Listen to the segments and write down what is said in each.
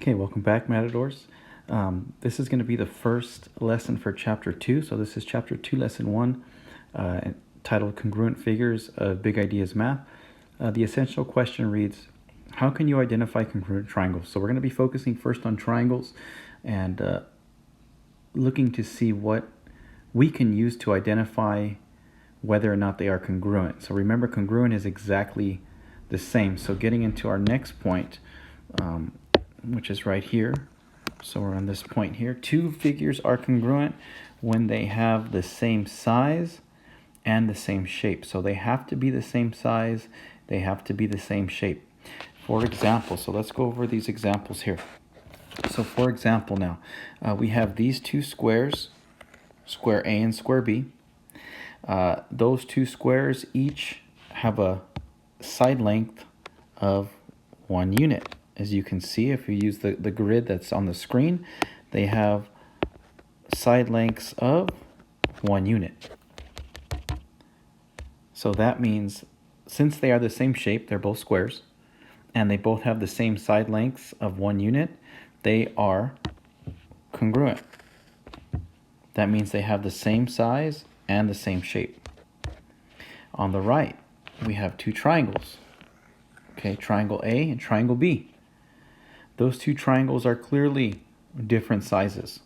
Okay, welcome back, Matadors. This is going to be the first lesson for Chapter 2. So this is Chapter 2, Lesson 1, titled Congruent Figures of Big Ideas Math. The essential question reads, how can you identify congruent triangles? So we're going to be focusing first on triangles and looking to see what we can use to identify whether or not they are congruent. So remember, congruent is exactly the same. So getting into our next point, which is right here. So we're on this point here. Two figures are congruent when they have the same size and the same shape. So they have to be the same size, they have to be the same shape. For example, so let's go over these examples here. So for example now, we have these two squares, square A and square B. Those two squares each have a side length of 1 unit. As you can see, if you use the grid that's on the screen, they have side lengths of 1 unit. So that means since they are the same shape, they're both squares, and they both have the same side lengths of 1 unit, they are congruent. That means they have the same size and the same shape. On the right, we have two triangles. Okay, triangle A and triangle B. Those two triangles are clearly different sizes,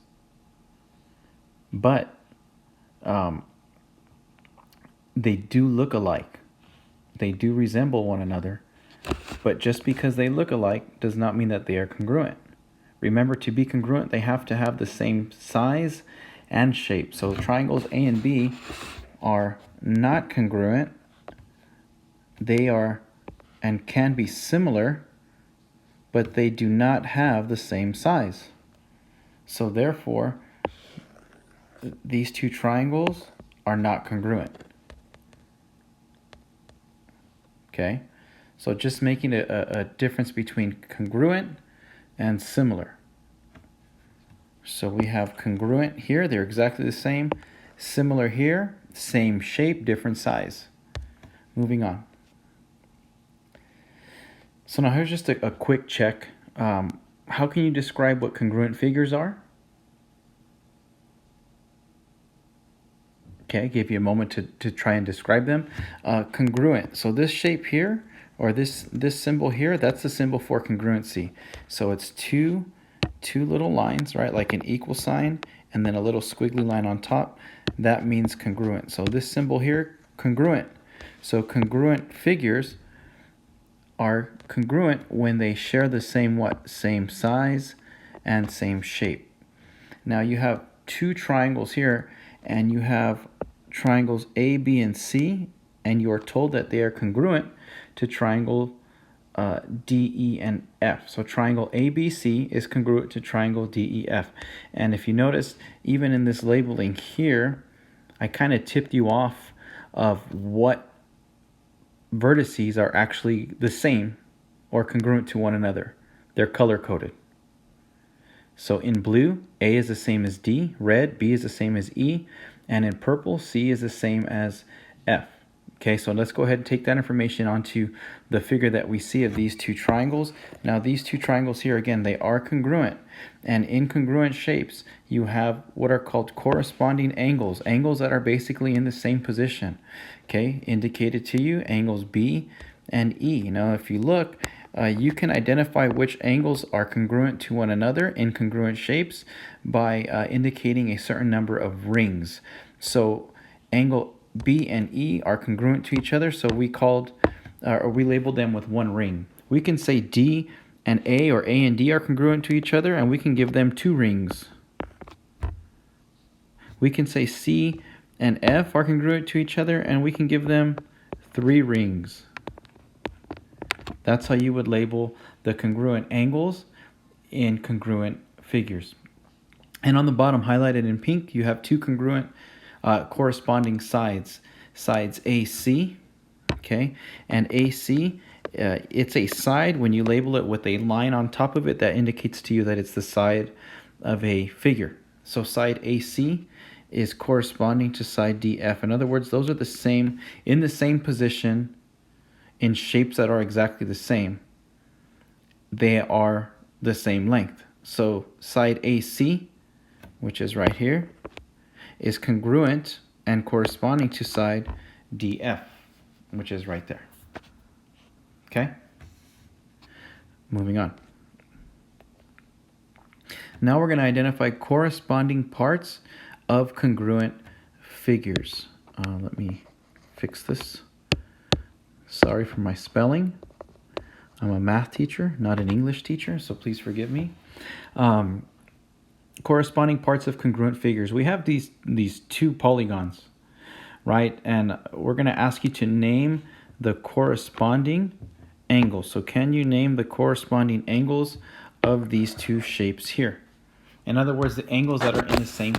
but they do look alike. They do resemble one another, but just because they look alike does not mean that they are congruent. Remember, to be congruent, they have to have the same size and shape. So triangles A and B are not congruent. They are and can be similar, but they do not have the same size. So therefore, these two triangles are not congruent. Okay, so just making a difference between congruent and similar. So we have congruent here, they're exactly the same. Similar here, same shape, different size. Moving on. So now here's just a quick check. How can you describe what congruent figures are? Okay, give you a moment to try and describe them. Congruent, so this shape here, or this symbol here, that's the symbol for congruency. So it's two little lines, right, like an equal sign, and then a little squiggly line on top. That means congruent. So this symbol here, congruent. So congruent figures are congruent when they share the same what? Same size and same shape. Now you have two triangles here, and you have triangles A, B, and C, and you are told that they are congruent to triangle D, E, and F. So triangle ABC is congruent to triangle D, E, F. And if you notice, even in this labeling here, I kind of tipped you off of what vertices are actually the same or congruent to one another. They're color-coded. So in blue, A is the same as D, red, B is the same as E, and in purple, C is the same as F. Okay, so let's go ahead and take that information onto the figure that we see of these two triangles. Now these two triangles here, again, they are congruent. And in congruent shapes, you have what are called corresponding angles. Angles that are basically in the same position. Okay, indicated to you, angles B and E. Now if you look, you can identify which angles are congruent to one another in congruent shapes by indicating a certain number of rings. So angle B and E are congruent to each other, so we labeled them with one ring. We can say D and A, or A and D, are congruent to each other, and we can give them 2 rings. We can say C and F are congruent to each other, and we can give them 3 rings. That's how you would label the congruent angles in congruent figures. And on the bottom, highlighted in pink, you have 2 congruent corresponding sides AC, okay, and AC, it's a side. When you label it with a line on top of it, that indicates to you that it's the side of a figure. So side AC is corresponding to side DF. In other words, those are the same, in the same position, in shapes that are exactly the same. They are the same length. So side AC, which is right here, is congruent and corresponding to side DF, which is right there. Okay? Moving on. Now we're going to identify corresponding parts of congruent figures. Let me fix this. Sorry for my spelling. I'm a math teacher, not an English teacher, so please forgive me. Corresponding parts of congruent figures. We have these two polygons, right? And we're going to ask you to name the corresponding angles. So can you name the corresponding angles of these two shapes here? In other words, the angles that are in the same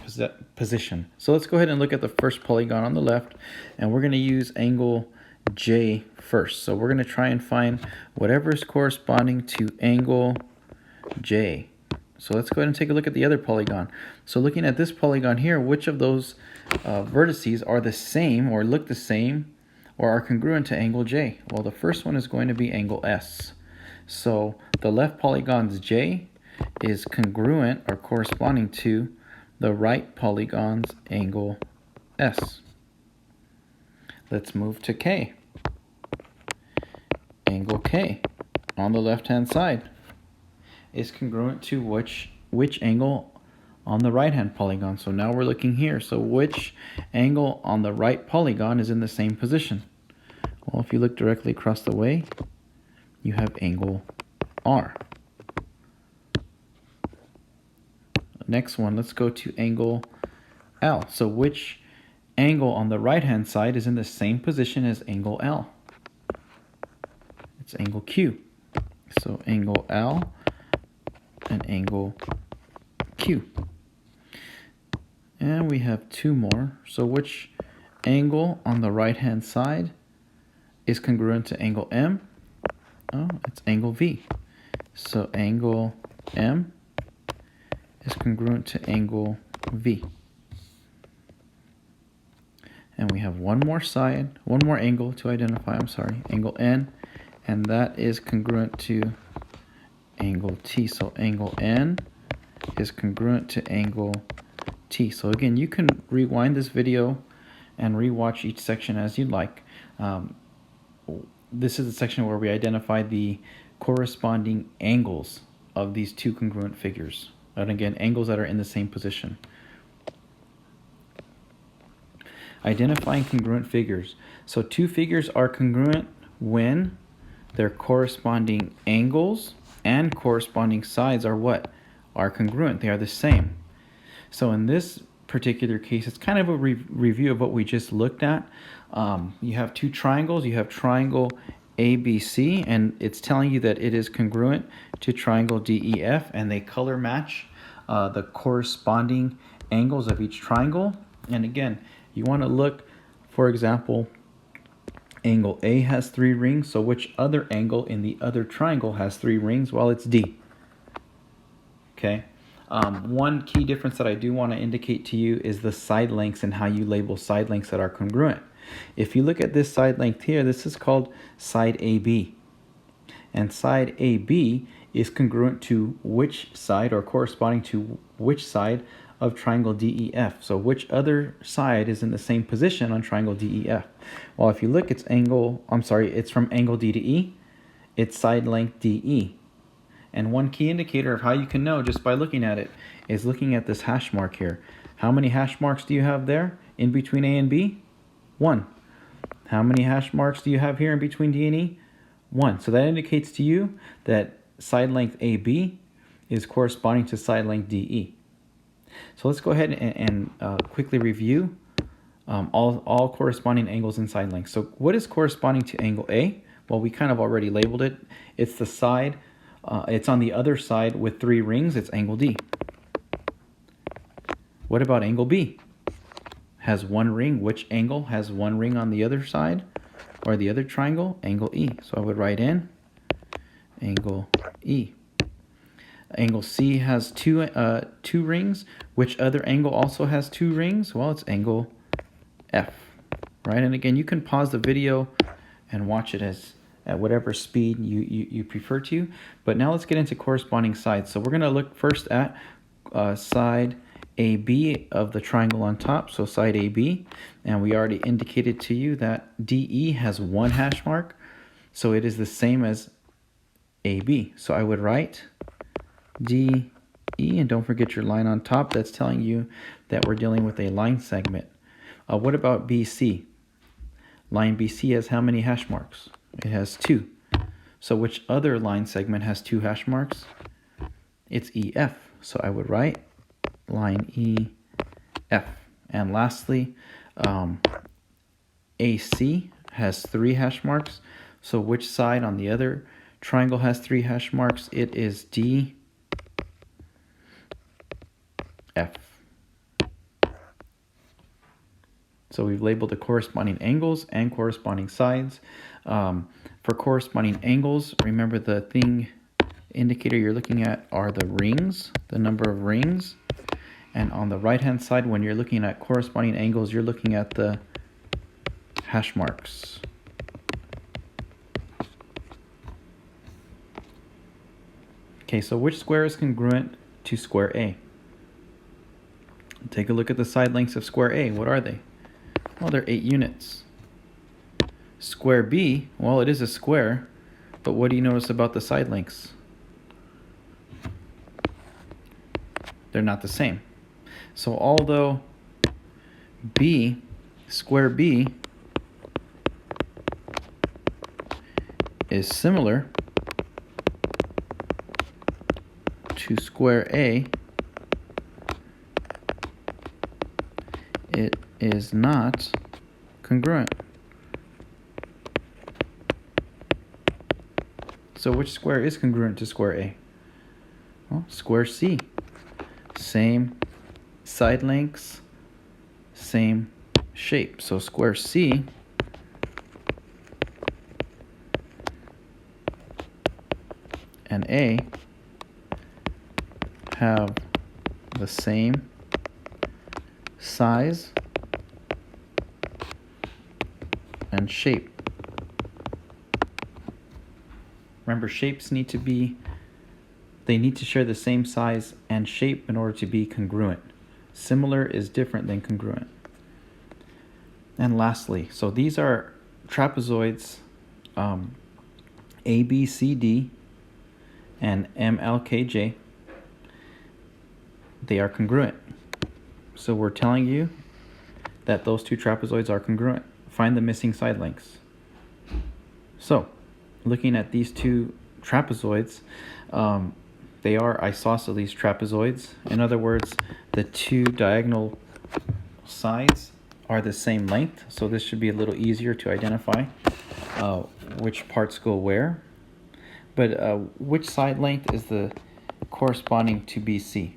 position. So let's go ahead and look at the first polygon on the left, and we're going to use angle J first. So we're going to try and find whatever is corresponding to angle J. So let's go ahead and take a look at the other polygon. So looking at this polygon here, which of those vertices are the same or look the same or are congruent to angle J? Well, the first one is going to be angle S. So the left polygon's J is congruent or corresponding to the right polygon's angle S. Let's move to K. Angle K on the left-hand side is congruent to which angle on the right-hand polygon. So now we're looking here. So which angle on the right polygon is in the same position? Well, if you look directly across the way, you have angle R. Next one, let's go to angle L. So which angle on the right-hand side is in the same position as angle L? It's angle Q. So angle L and angle Q. And we have two more. So which angle on the right-hand side is congruent to angle M? Oh, it's angle V. So angle M is congruent to angle V. And we have one more angle to identify, angle N, and that is congruent to angle T. So angle N is congruent to angle T. So again, you can rewind this video and rewatch each section as you'd like. This is the section where we identify the corresponding angles of these two congruent figures. And again, angles that are in the same position. Identifying congruent figures. So two figures are congruent when their corresponding angles and corresponding sides are what? Are congruent. They are the same. So in this particular case, it's kind of a review of what we just looked at. You have two triangles. You have triangle ABC, and it's telling you that it is congruent to triangle DEF, and they color match the corresponding angles of each triangle. And again, you want to look, for example, angle A has 3 rings, so which other angle in the other triangle has 3 rings? Well, it's D. Okay. One key difference that I do want to indicate to you is the side lengths and how you label side lengths that are congruent. If you look at this side length here, this is called side AB. And side AB is congruent to which side, or corresponding to which side of triangle DEF. So which other side is in the same position on triangle DEF? Well, if you look, it's from angle D to E. It's side length DE. And one key indicator of how you can know just by looking at it is looking at this hash mark here. How many hash marks do you have there in between A and B? 1. How many hash marks do you have here in between D and E? 1. So that indicates to you that side length AB is corresponding to side length DE. So let's go ahead and quickly review all corresponding angles and side lengths. So what is corresponding to angle A? Well, we kind of already labeled it. It's the side, it's on the other side with 3 rings. It's angle D. What about angle B? Has 1 ring. Which angle has 1 ring on the other side or the other triangle? Angle E. So I would write in angle E. Angle C has two rings. Which other angle also has 2 rings? Well, it's angle F, right? And again, you can pause the video and watch it as at whatever speed you prefer to. But now let's get into corresponding sides. So we're going to look first at side AB of the triangle on top, so side AB, and we already indicated to you that DE has 1 hash mark, so it is the same as AB. So I would write DE, and don't forget your line on top. That's telling you that we're dealing with a line segment. What about BC? Line BC has how many hash marks? It has 2. So which other line segment has 2 hash marks? It's EF. So I would write line EF. And lastly, AC has 3 hash marks. So which side on the other triangle has 3 hash marks? It is DF. So we've labeled the corresponding angles and corresponding sides. For corresponding angles, remember the thing indicator you're looking at are the rings, the number of rings. And on the right-hand side, when you're looking at corresponding angles, you're looking at the hash marks. Okay, so which square is congruent to square A? Take a look at the side lengths of square A. What are they? Well, they're 8 units. Square B, well, it is a square, but what do you notice about the side lengths? They're not the same. So although square B is similar to square A, it is not congruent. So which square is congruent to square A? Well, square C. Same side lengths, same shape. So square C and A have the same size and shape. Remember, shapes need to share the same size and shape in order to be congruent. Similar is different than congruent. And lastly, so these are trapezoids ABCD and MLKJ. They are congruent. So we're telling you that those 2 trapezoids are congruent. Find the missing side lengths. So, looking at these 2 trapezoids, they are isosceles trapezoids. In other words, the 2 diagonal sides are the same length. So this should be a little easier to identify which parts go where. But which side length is the corresponding to BC?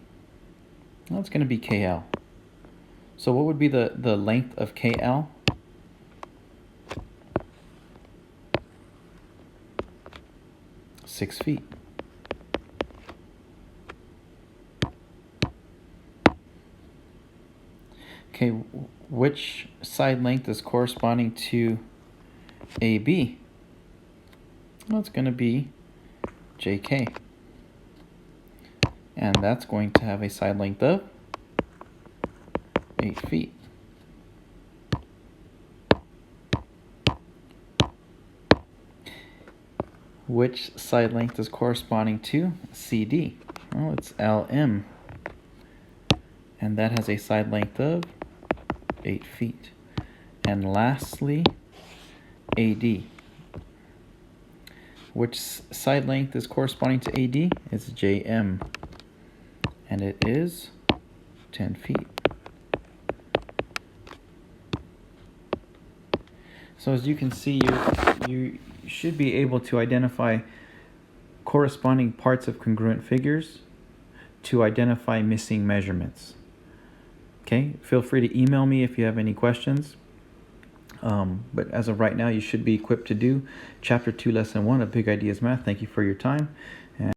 Well, it's going to be KL. So what would be the length of KL? Six feet. Okay, which side length is corresponding to AB? Well, it's going to be JK. And that's going to have a side length of 8 feet. Which side length is corresponding to CD? Well, it's LM. And that has a side length of 8 feet. And lastly, AD. Which side length is corresponding to AD? It's JM. And it is 10 feet. So as you can see, you should be able to identify corresponding parts of congruent figures to identify missing measurements. Okay, feel free to email me if you have any questions. But as of right now, you should be equipped to do Chapter 2, Lesson 1 of Big Ideas Math. Thank you for your time.